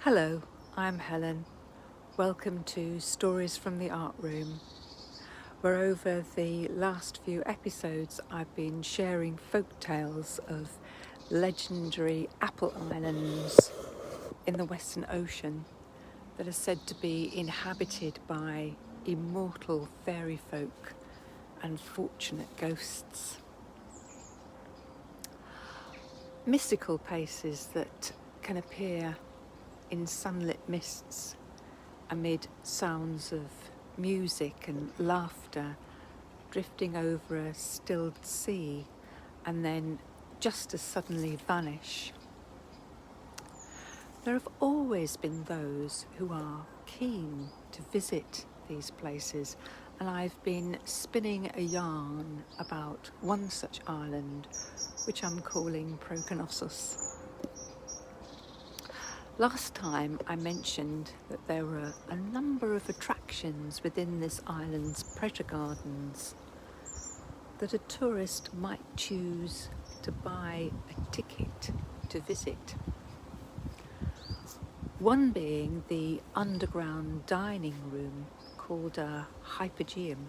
Hello, I'm Helen. Welcome to Stories from the Art Room, where over the last few episodes I've been sharing folk tales of legendary apple islands in the Western Ocean that are said to be inhabited by immortal fairy folk and fortunate ghosts. Mystical places that can appear in sunlit mists amid sounds of music and laughter drifting over a stilled sea and then just as suddenly vanish. There have always been those who are keen to visit these places, and I've been spinning a yarn about one such island, which I'm calling Proconossus. Last time I mentioned that there were a number of attractions within this island's pleasure gardens that a tourist might choose to buy a ticket to visit. One being the underground dining room called a Hypogeum,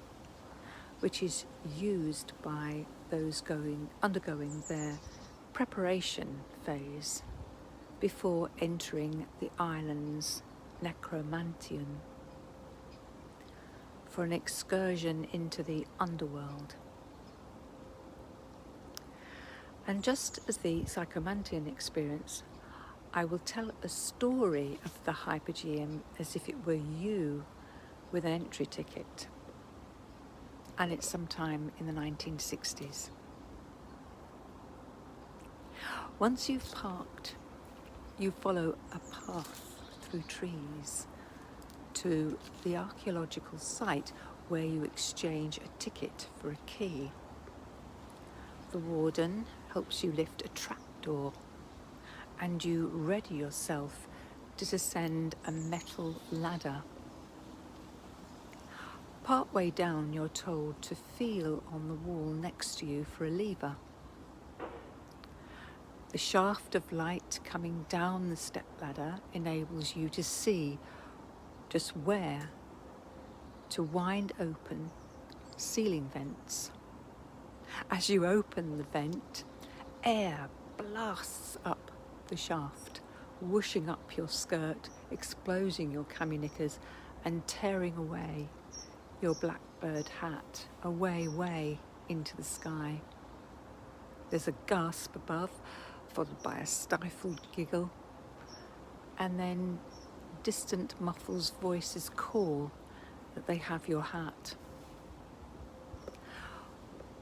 which is used by those undergoing their preparation phase before entering the island's necromantium for an excursion into the underworld. And just as the psychomantian experience, I will tell a story of the Hypogeum as if it were you with an entry ticket. And it's sometime in the 1960s. Once you've parked, you follow a path through trees to the archaeological site where you exchange a ticket for a key. The warden helps you lift a trapdoor and you ready yourself to descend a metal ladder. Partway down, you're told to feel on the wall next to you for a lever. The shaft of light coming down the stepladder enables you to see just where to wind open ceiling vents. As you open the vent, air blasts up the shaft, whooshing up your skirt, exposing your cami knickers and tearing away your blackbird hat way into the sky. There's a gasp above, followed by a stifled giggle, and then distant muffled voices call that they have your hat.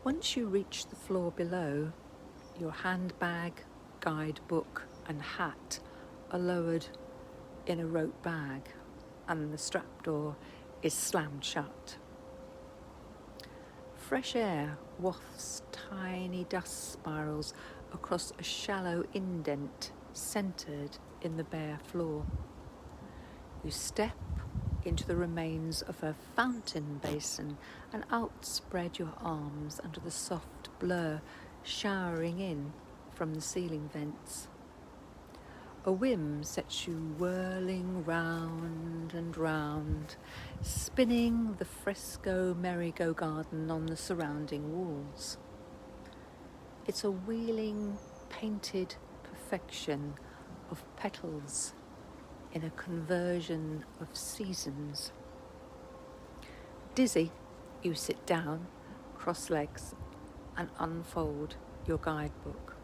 Once you reach the floor below, your handbag, guidebook and hat are lowered in a rope bag and the strap door is slammed shut. Fresh air wafts tiny dust spirals across a shallow indent centred in the bare floor. You step into the remains of a fountain basin and outspread your arms under the soft blur showering in from the ceiling vents. A whim sets you whirling round and round, spinning the fresco merry-go-garden on the surrounding walls. It's a wheeling, painted perfection of petals in a conversion of seasons. Dizzy, you sit down, cross legs, and unfold your guidebook.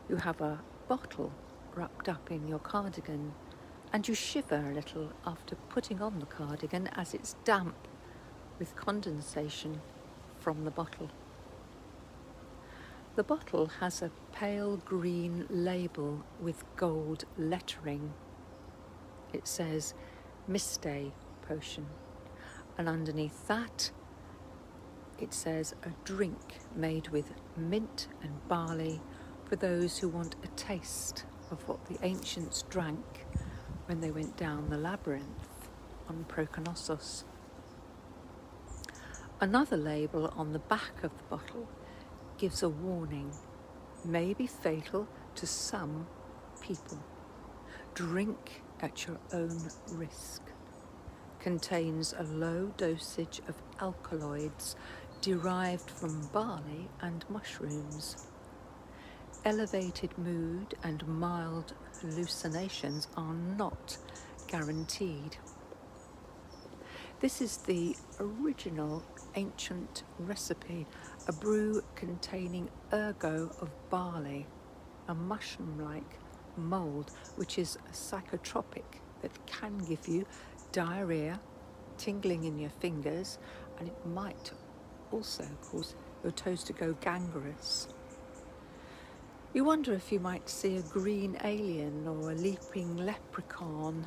You have a bottle wrapped up in your cardigan, and you shiver a little after putting on the cardigan as it's damp with condensation from the bottle. The bottle has a pale green label with gold lettering. It says Mistay Potion, and underneath that it says a drink made with mint and barley for those who want a taste of what the ancients drank when they went down the labyrinth on Proconossus. Another label on the back of the bottle gives a warning, may be fatal to some people. drink at your own risk. Contains a low dosage of alkaloids derived from barley and mushrooms. Elevated mood and mild hallucinations are not guaranteed. This is the original ancient recipe, a brew containing ergot of barley, a mushroom-like mould which is a psychotropic that can give you diarrhea, tingling in your fingers, and it might also cause your toes to go gangrenous. You wonder if you might see a green alien or a leaping leprechaun.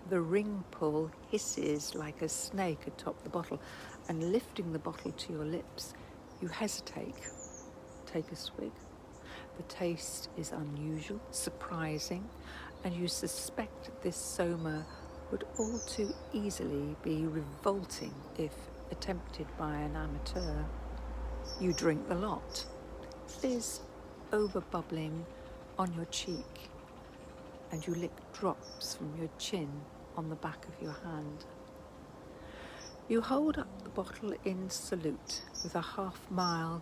The ring pull hisses like a snake atop the bottle, and lifting the bottle to your lips, you hesitate. Take a swig. The taste is unusual, surprising, and you suspect this soma would all too easily be revolting if attempted by an amateur. You drink the lot. Fizz over-bubbling on your cheek, and you lick drops from your chin on the back of your hand. You hold up the bottle in salute with a half-mile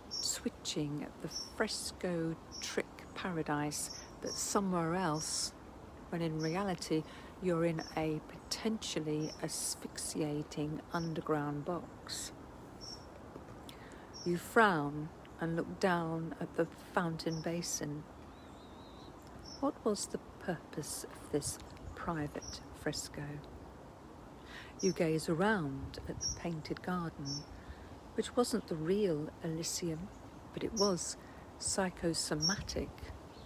switching at the fresco trick paradise that's somewhere else, when in reality you're in a potentially asphyxiating underground box. You frown and look down at the fountain basin. What was the purpose of this private fresco? You gaze around at the painted garden, which wasn't the real Elysium, but it was psychosomatic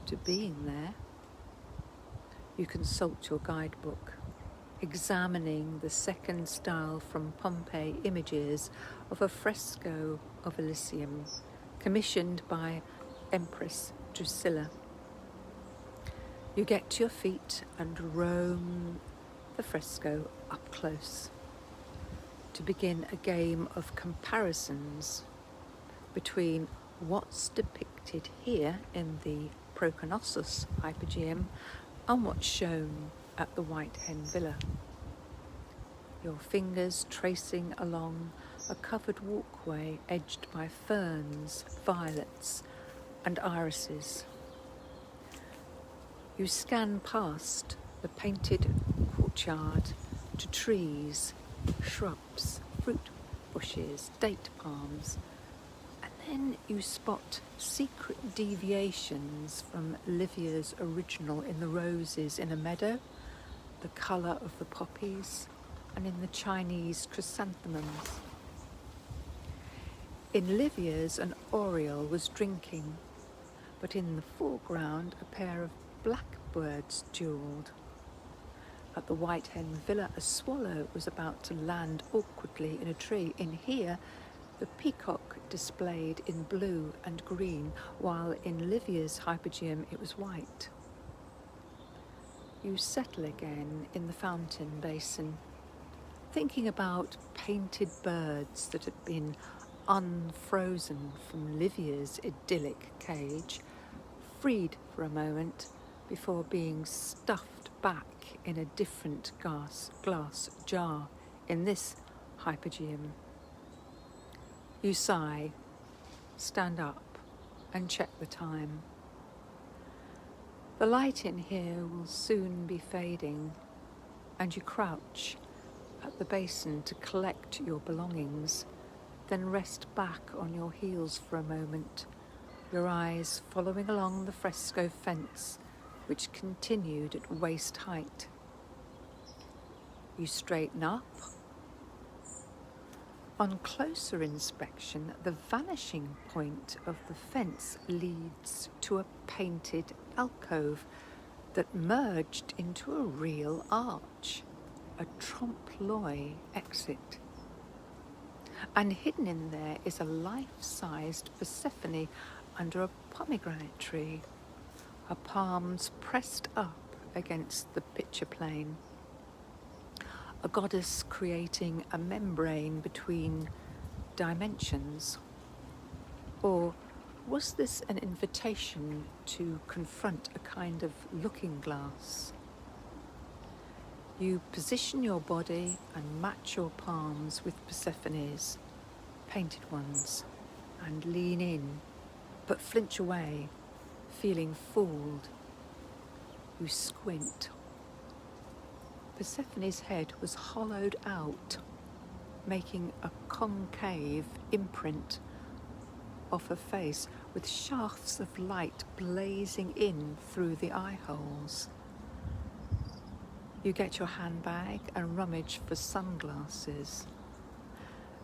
to being there. You consult your guidebook, examining the second style from Pompeii images of a fresco of Elysium, commissioned by Empress Drusilla. You get to your feet and roam the fresco up close to begin a game of comparisons between what's depicted here in the Proconsus Hypogeum and what's shown at the White Hen Villa. Your fingers tracing along a covered walkway edged by ferns, violets, and irises. You scan past the painted courtyard to trees, shrubs, fruit bushes, date palms, and then you spot secret deviations from Livia's original in the roses in a meadow, the colour of the poppies, and in the Chinese chrysanthemums. In Livia's, an oriole was drinking, but in the foreground a pair of blackbirds duelled. At the White Hen Villa, a swallow was about to land awkwardly in a tree. In here, the peacock displayed in blue and green, while in Livia's Hypogeum it was white. You settle again in the fountain basin, thinking about painted birds that had been unfrozen from Livia's idyllic cage, freed for a moment before being stuffed back in a different glass jar in this Hypogeum. You sigh, stand up, and check the time. The light in here will soon be fading, and you crouch at the basin to collect your belongings, then rest back on your heels for a moment, your eyes following along the fresco fence, which continued at waist height. You straighten up. On closer inspection, the vanishing point of the fence leads to a painted alcove that merged into a real arch, a trompe-l'oeil exit. And hidden in there is a life-sized Persephone under a pomegranate tree, her palms pressed up against the picture plane. A goddess creating a membrane between dimensions. Or Was this an invitation to confront a kind of looking glass? You position your body and match your palms with Persephone's, painted ones, and lean in, but flinch away, feeling fooled. You squint. Persephone's head was hollowed out, making a concave imprint of her face with shafts of light blazing in through the eye holes. You get your handbag and rummage for sunglasses.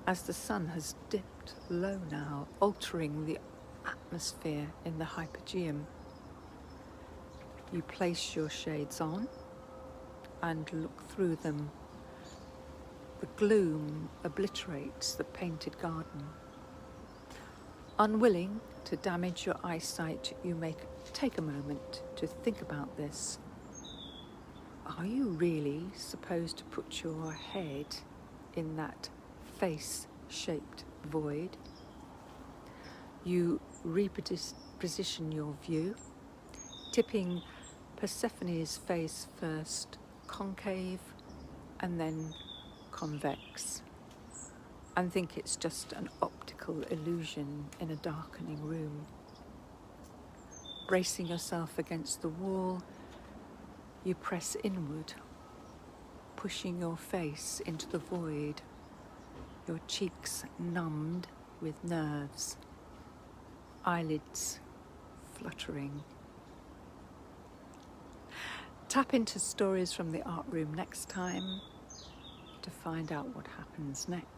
As the sun has dipped low now, altering the atmosphere in the Hypogeum, you place your shades on and look through them. The gloom obliterates the painted garden. Unwilling to damage your eyesight, you take a moment to think about this. Are you really supposed to put your head in that face-shaped void? You reposition your view, tipping Persephone's face first concave and then convex, and think it's just an optical illusion in a darkening room. Bracing yourself against the wall, you press inward, pushing your face into the void, your cheeks numbed with nerves, eyelids fluttering. Tap into Stories from the Art Room next time to find out what happens next.